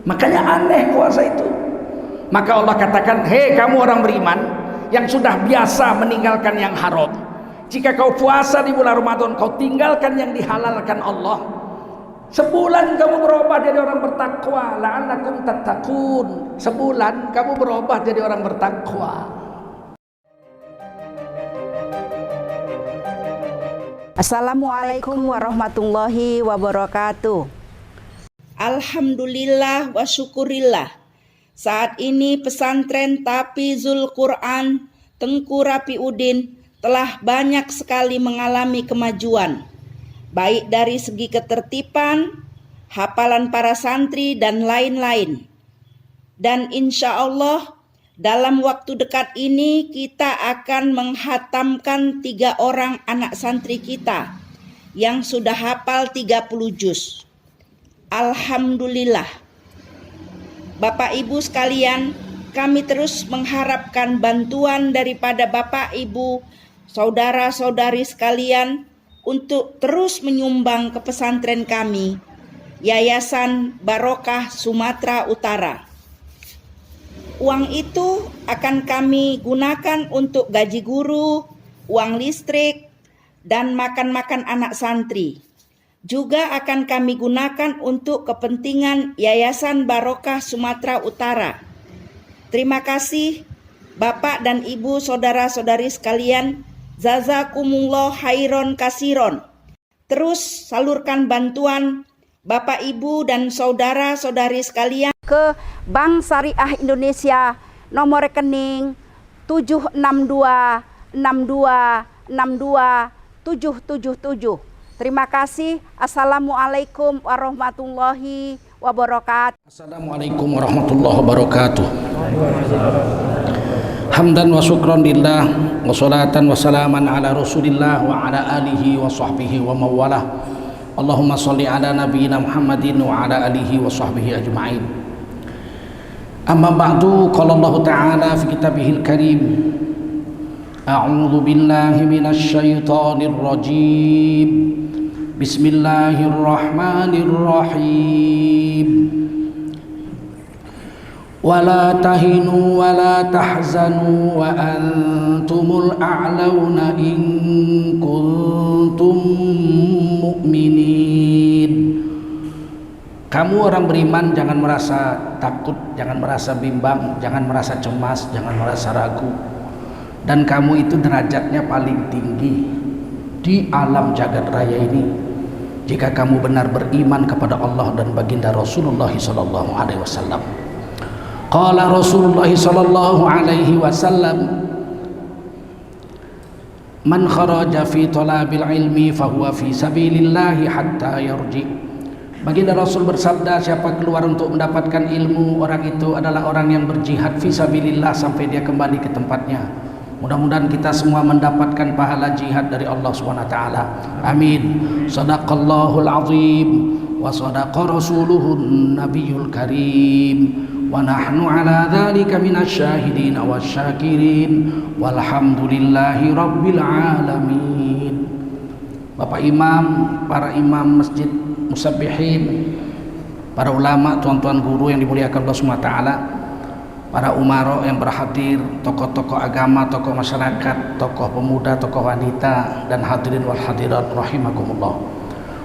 Makanya aneh puasa itu. Maka Allah katakan, hei kamu orang beriman yang sudah biasa meninggalkan yang haram, jika kau puasa di bulan Ramadan, kau tinggalkan yang dihalalkan Allah, sebulan kamu berubah jadi orang bertakwa, la'allakum tattaqun. Sebulan kamu berubah jadi orang bertakwa. Assalamualaikum warahmatullahi wabarakatuh. Alhamdulillah wa syukurillah. Saat ini pesantren Tafizul Quran Tengku Rapiuddin telah banyak sekali mengalami kemajuan, baik dari segi ketertiban, hafalan para santri, dan lain-lain. Dan insya Allah dalam waktu dekat ini kita akan menghatamkan 3 orang anak santri kita yang sudah hafal 30 juz. Alhamdulillah. Bapak Ibu sekalian, kami terus mengharapkan bantuan daripada Bapak Ibu, saudara-saudari sekalian untuk terus menyumbang ke pesantren kami, Yayasan Barokah Sumatera Utara. Uang itu akan kami gunakan untuk gaji guru, uang listrik, dan makan-makan anak santri. Juga akan kami gunakan untuk kepentingan Yayasan Barokah Sumatera Utara. Terima kasih Bapak dan Ibu, saudara-saudari sekalian. Jazakumullah khairon kasiron. Terus salurkan bantuan Bapak Ibu dan saudara-saudari sekalian ke Bank Syariah Indonesia nomor rekening 76262627777. Terima kasih. Assalamualaikum warahmatullahi wabarakatuh. Assalamualaikum warahmatullahi wabarakatuh. Hamdan wa syukran lillah wa salatan wa salaman ala rasulillah wa ala alihi wa sahbihi wa mawalah. Allahumma salli ala nabiyyina Muhammadin wa ala alihi wa sahbihi ajma'in. Amma ba'du, qala Allah ta'ala fi kitabihil karim, a'udzu billahi minasy syaithanir rajim. Bismillahirrahmanirrahim. Wala tahinu wala tahzanu wa antumul a'launa in kuntum mu'minin. Kamu orang beriman jangan merasa takut, jangan merasa bimbang, jangan merasa cemas, jangan merasa ragu. Dan kamu itu derajatnya paling tinggi di alam jagat raya ini jika kamu benar beriman kepada Allah dan baginda Rasulullah sallallahu alaihi wasallam. Qala Rasulullah sallallahu alaihi wasallam, man kharaja fi talabil ilmi fahuwa fi sabilillah hatta yarji. Baginda Rasul bersabda, siapa keluar untuk mendapatkan ilmu, orang itu adalah orang yang berjihad fi sabilillah sampai dia kembali ke tempatnya. Mudah-mudahan kita semua mendapatkan pahala jihad dari Allah SWT. Amin. Sadaqallahul azim wa sadaqa rasuluhun nabiyul karim wa nahnu ala dhalika minasyahidin wasyakirin walhamdulillahi rabbil alamin. Bapak Imam, para imam masjid musabbihin, para ulama, tuan-tuan guru yang dimuliakan Allah SWT, para umaro yang berhadir, tokoh-tokoh agama, tokoh masyarakat, tokoh pemuda, tokoh wanita, dan hadirin wal hadirat rahimakumullah.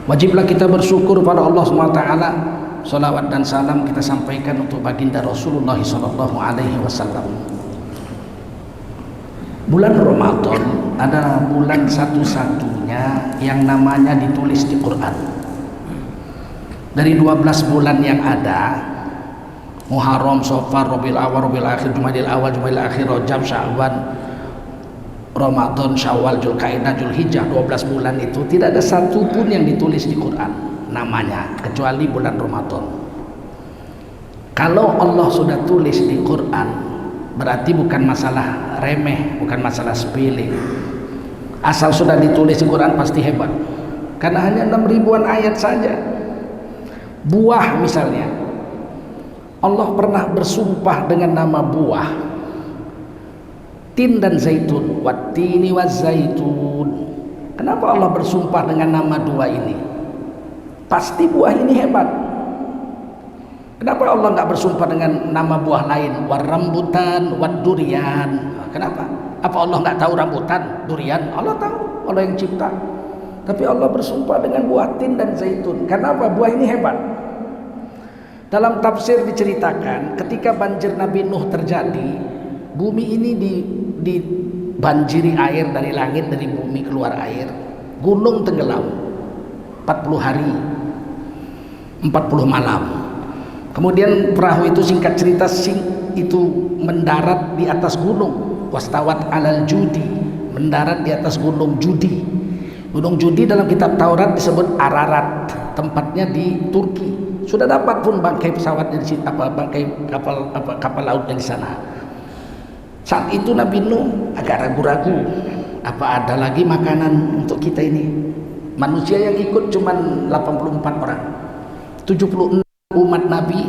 Wajiblah kita bersyukur pada Allah SWT. Salawat dan salam kita sampaikan untuk baginda Rasulullah SAW. Bulan Ramadan adalah bulan satu-satunya yang namanya ditulis di Quran. Dari 12 bulan yang ada, Muharram, Safar, Rabiul Awal, Rabiul Akhir, Jumadil Awal, Jumadil Akhir, Rajab, Sya'ban, Ramadan, Syawal, Dzulqa'dah, Dzulhijjah, 12 bulan itu tidak ada satu pun yang ditulis di Quran namanya kecuali bulan Ramadan. Kalau Allah sudah tulis di Quran, berarti bukan masalah remeh, bukan masalah sepele. Asal sudah ditulis di Quran pasti hebat. Karena hanya 6.000-an ayat saja. Buah misalnya, Allah pernah bersumpah dengan nama buah, tin dan zaitun, wattini wazzaitun. Kenapa Allah bersumpah dengan nama dua ini? Pasti buah ini hebat. Kenapa Allah nggak bersumpah dengan nama buah lain? Warambutan, wadurian. Kenapa? Apa Allah nggak tahu rambutan, durian? Allah tahu, Allah yang cipta. Tapi Allah bersumpah dengan buah tin dan zaitun. Kenapa? Buah ini hebat. Dalam tafsir diceritakan ketika banjir Nabi Nuh terjadi, bumi ini dibanjiri air dari langit, dari bumi keluar air. Gunung tenggelam 40 hari 40 malam. Kemudian perahu itu, singkat cerita, itu mendarat di atas gunung. Wastawat alal judi, mendarat di atas gunung Judi. Gunung Judi dalam kitab Taurat disebut Ararat, tempatnya di Turki. Sudah dapat pun bangkai pesawat di situ, bangkai kapal lautnya di sana. Saat itu Nabi Nuh agak ragu-ragu, apa ada lagi makanan untuk kita ini? Manusia yang ikut cuma 84 orang, 76 umat Nabi,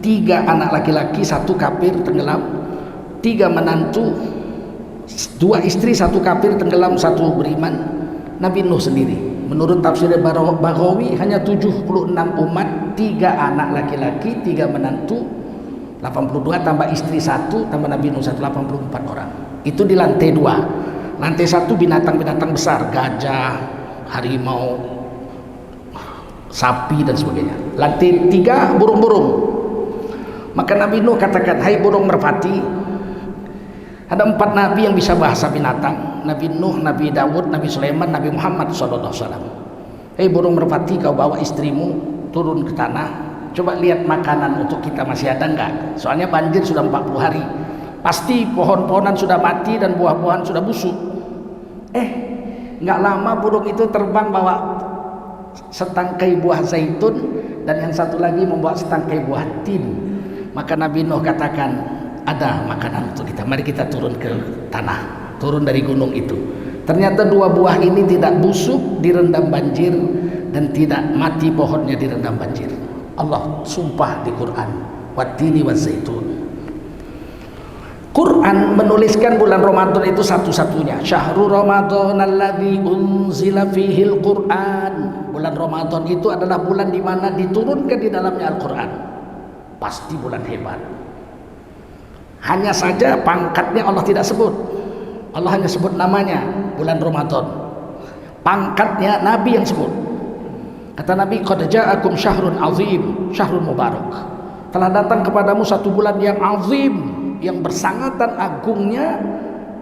3 anak laki-laki, 1 kafir tenggelam, 3 menantu, 2 istri, 1 kafir tenggelam, 1 beriman. Nabi Nuh sendiri. Menurut tafsir Baghawi hanya 76 umat, 3 anak laki-laki, 3 menantu, 82 tambah istri 1 tambah Nabi Nuh 184 orang. Itu di lantai 2. Lantai 1 binatang-binatang besar, gajah, harimau, sapi dan sebagainya. Lantai 3 burung-burung. Maka Nabi Nuh katakan, hai burung merpati, ada 4 nabi yang bisa bahasa binatang. Nabi Nuh, Nabi Dawud, Nabi Sulaiman, Nabi Muhammad SAW. Hei burung merpati, kau bawa istrimu turun ke tanah, coba lihat makanan untuk kita masih ada enggak? Soalnya banjir sudah 40 hari, pasti pohon-pohonan sudah mati dan buah-buahan sudah busuk. Enggak lama burung itu terbang bawa setangkai buah zaitun, dan yang satu lagi membawa setangkai buah tin. Maka Nabi Nuh katakan, ada makanan untuk kita, mari kita turun ke tanah, turun dari gunung itu. Ternyata 2 buah ini tidak busuk direndam banjir, dan tidak mati pohonnya direndam banjir. Allah sumpah di Quran, wattini wazaitun. Quran menuliskan bulan Ramadan itu satu-satunya. Syahrul Ramadan alladzi unzila fihil Quran. Bulan Ramadan itu adalah bulan di mana diturunkan di dalamnya Al-Quran. Pasti bulan hebat. Hanya saja pangkatnya Allah tidak sebut. Allah hanya sebut namanya, bulan Ramadan. Pangkatnya Nabi yang sebut. Kata Nabi, qad ja'akum syahrun azim, syahrun mubarak. Telah datang kepadamu 1 bulan yang azim, yang bersangatan agungnya,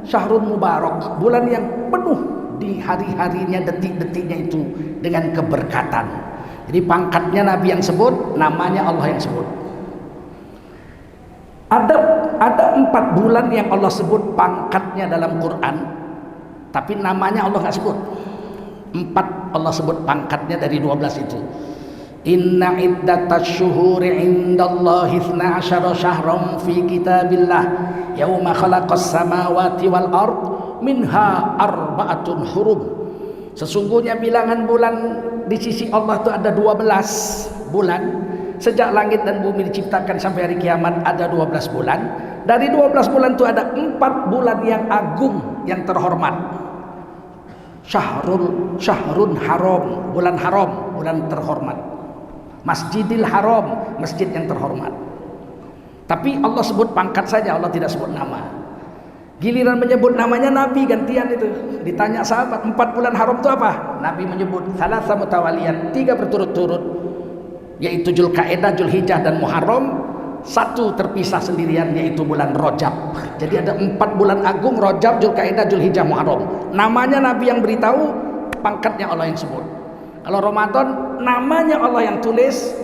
syahrun mubarak, bulan yang penuh di hari-harinya, detik-detiknya itu dengan keberkatan. Jadi pangkatnya Nabi yang sebut, namanya Allah yang sebut. Ada 4 bulan yang Allah sebut pangkatnya dalam Quran, tapi namanya Allah nggak sebut. 4 Allah sebut pangkatnya dari 12 itu. Inna iddatash syuhuri indallahi 12 syahran fi kitabillah yauma khalaqas samawati wal ard minha arba'atun hurum. Sesungguhnya bilangan bulan di sisi Allah itu ada 12 bulan. Sejak langit dan bumi diciptakan sampai hari kiamat ada 12 bulan. Dari 12 bulan itu ada 4 bulan yang agung, yang terhormat. Syahrun haram, bulan haram, bulan terhormat. Masjidil Haram, masjid yang terhormat. Tapi Allah sebut pangkat saja, Allah tidak sebut nama. Giliran menyebut namanya Nabi gantian itu. Ditanya sahabat, 4 bulan haram itu apa? Nabi menyebut thalatha mutawaliyan, 3 berturut-turut, yaitu Dzulqa'dah, Dzulhijjah dan Muharram. 1 terpisah sendirian, yaitu bulan Rajab. Jadi ada 4 bulan agung, Rajab, Dzulqa'dah, Dzulhijjah, Muharram. Namanya Nabi yang beritahu, pangkatnya Allah yang sebut. Kalau Ramadan, namanya Allah yang tulis,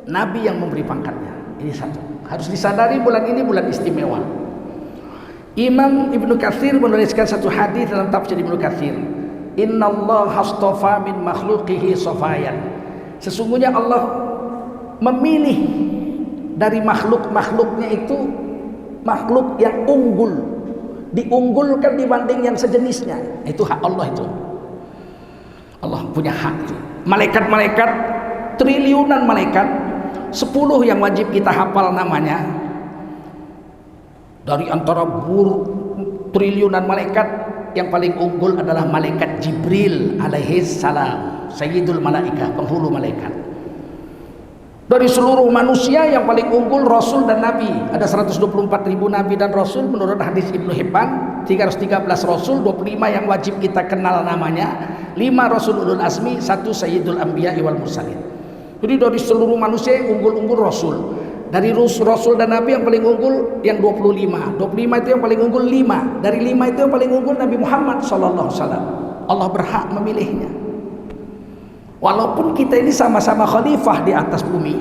Nabi yang memberi pangkatnya. Ini 1. Harus disadari bulan ini bulan istimewa. Imam Ibnu Katsir menuliskan 1 hadis dalam tafsir Ibnu Katsir. Innallaha astafa min makhluqihi safayan. Sesungguhnya Allah memilih dari makhluk-makhluknya itu makhluk yang unggul, diunggulkan dibanding yang sejenisnya. Itu hak Allah itu. Allah punya hak itu. Malaikat-malaikat, triliunan malaikat, 10 yang wajib kita hafal namanya. Dari antara triliunan malaikat, yang paling unggul adalah malaikat Jibril alaihi salam, sayyidul malaikah, penghulu malaikat. Dari seluruh manusia yang paling unggul Rasul dan Nabi. Ada 124.000 Nabi dan Rasul menurut hadis Ibnu Hibban. 313 Rasul, 25 yang wajib kita kenal namanya, 5 Rasul Ulul Azmi, 1 Sayyidul Anbiya wal Mursalin. Jadi dari seluruh manusia yang unggul-unggul Rasul. Dari Rasul dan Nabi yang paling unggul yang 25. 25 itu yang paling unggul 5. Dari 5 itu yang paling unggul Nabi Muhammad sallallahu alaihi wasallam. Allah berhak memilihnya. Walaupun kita ini sama-sama khalifah di atas bumi,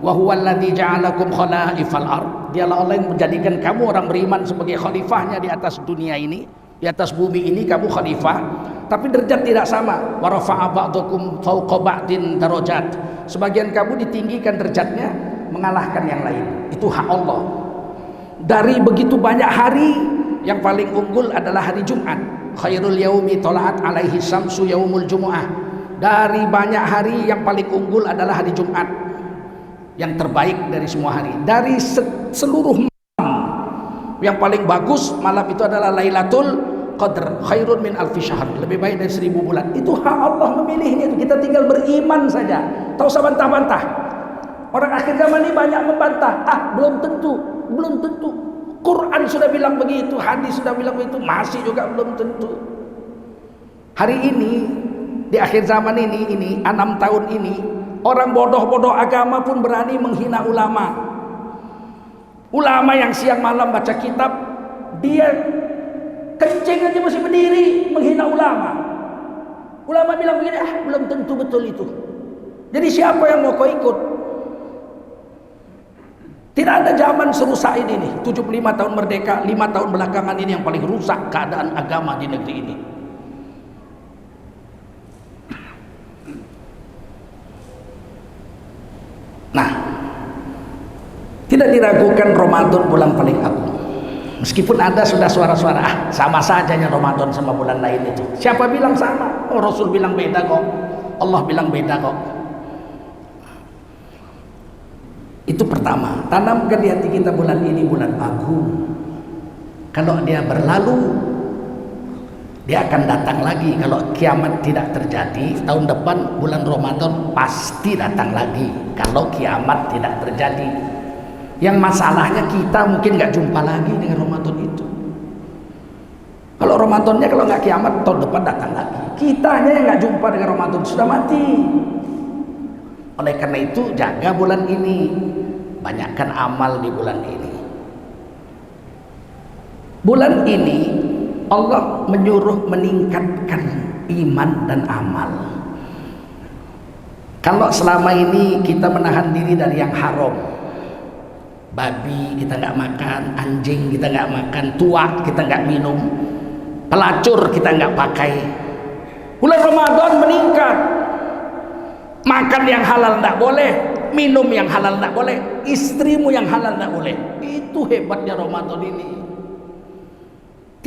wa huwallazi ja'alakum khalaifal ard. Dialah Allah yang menjadikan kamu orang beriman sebagai khalifahnya di atas dunia ini, di atas bumi ini kamu khalifah, tapi derajat tidak sama. Wa rafa'a ba'dakum fawqa ba'din darajat. Sebagian kamu ditinggikan derajatnya mengalahkan yang lain. Itu hak Allah. Dari begitu banyak hari, yang paling unggul adalah hari Jumat. Khairul yaumi tala'at alaihi syamsu yaumul jumu'ah. Dari banyak hari yang paling unggul adalah hari Jumat, yang terbaik dari semua hari. Dari seluruh malam yang paling bagus malam itu adalah Lailatul Qadar, khairun min alfi syahr, lebih baik dari 1000 bulan. Itu hak Allah memilihnya. Kita tinggal beriman saja. Tak usah bantah-bantah. Orang akhir zaman ini banyak membantah. Belum tentu. Quran sudah bilang begitu, hadis sudah bilang begitu, masih juga belum tentu. Hari ini, di akhir zaman ini 6 tahun ini, orang bodoh-bodoh agama pun berani menghina ulama. Ulama yang siang malam baca kitab, dia kencing aja masih berdiri menghina ulama. Ulama bilang begini, belum tentu betul itu. Jadi siapa yang mau kau ikut? Tidak ada zaman serusak ini nih. 75 tahun merdeka, 5 tahun belakangan ini yang paling rusak keadaan agama di negeri ini. Nah, tidak diragukan Ramadan bulan paling agung. Meskipun ada sudah suara-suara, sama sajanya Ramadan sama bulan lain itu. Siapa bilang sama? Rasul bilang beda kok. Allah bilang beda kok. Itu pertama, tanamkan di hati kita bulan ini bulan agung. Kalau dia berlalu, dia akan datang lagi. Kalau kiamat tidak terjadi, tahun depan bulan Ramadan pasti datang lagi. Kalau kiamat tidak terjadi, yang masalahnya kita mungkin nggak jumpa lagi dengan Ramadan itu. Kalau Ramadannya kalau nggak kiamat, tahun depan datang lagi. Kitanya yang nggak jumpa dengan Ramadan, sudah mati. Oleh karena itu jaga bulan ini, banyakkan amal di bulan ini. Bulan ini Allah menyuruh meningkatkan iman dan amal. Kalau selama ini kita menahan diri dari yang haram, babi kita nggak makan, anjing kita nggak makan, tuak kita nggak minum, pelacur kita nggak pakai. Bulan Ramadan meningkat. Makan yang halal tidak boleh, minum yang halal tidak boleh, istrimu yang halal tidak boleh. Itu hebatnya Ramadan ini.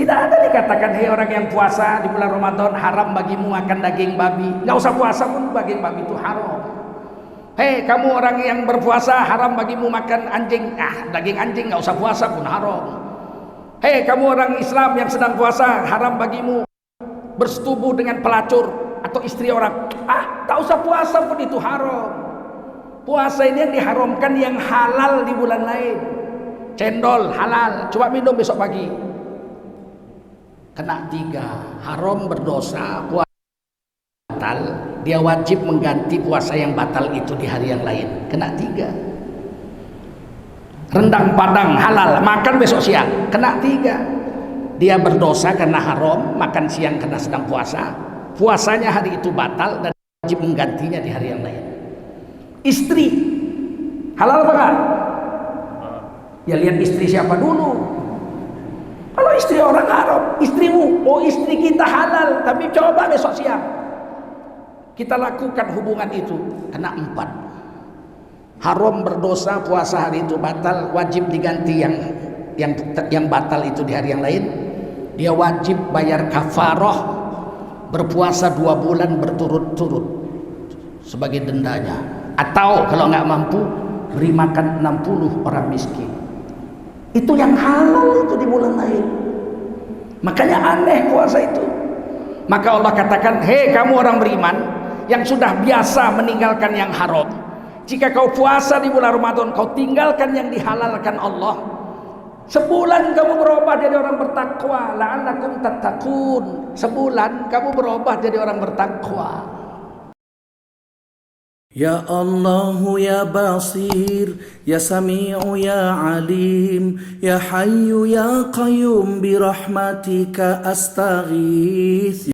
Tidak ada dikatakan, hei orang yang puasa di bulan Ramadan haram bagimu makan daging babi. Nggak usah puasa pun daging babi itu haram. Hei kamu orang yang berpuasa haram bagimu makan anjing. Daging anjing nggak usah puasa pun haram. Hei kamu orang Islam yang sedang puasa, haram bagimu bersetubuh dengan pelacur atau istri orang. Tak usah puasa pun itu haram. Puasa ini yang diharamkan yang halal di bulan lain. Cendol halal, coba minum besok pagi. Kena 3, haram berdosa, puasa batal, dia wajib mengganti puasa yang batal itu di hari yang lain. Kena 3. Rendang Padang halal, makan besok siang, kena 3. Dia berdosa karena haram, makan siang karena sedang puasa. Puasanya hari itu batal dan wajib menggantinya di hari yang lain. Istri halal apa enggak? Ya lihat istri siapa dulu. Kalau istri orang haram, istrimu, istri kita halal, tapi coba besok siang kita lakukan hubungan itu, kena 4. Haram berdosa, puasa hari itu batal, wajib diganti yang batal itu di hari yang lain. Dia wajib bayar kafarah, berpuasa 2 bulan berturut-turut sebagai dendanya, atau kalau nggak mampu beri makan 60 orang miskin. Itu yang halal itu di bulan lain. Makanya aneh puasa itu. Maka Allah katakan, hei kamu orang beriman yang sudah biasa meninggalkan yang haram, Jika kau puasa di bulan Ramadan, kau tinggalkan yang dihalalkan Allah. Sebulan kamu berubah jadi orang bertakwa, la'allakum tattaqun. Sebulan kamu berubah jadi orang bertakwa. Ya Allah ya Basir, ya Sami'u ya Alim, ya Hayyu ya Qayyum bi rahmatika astaghith.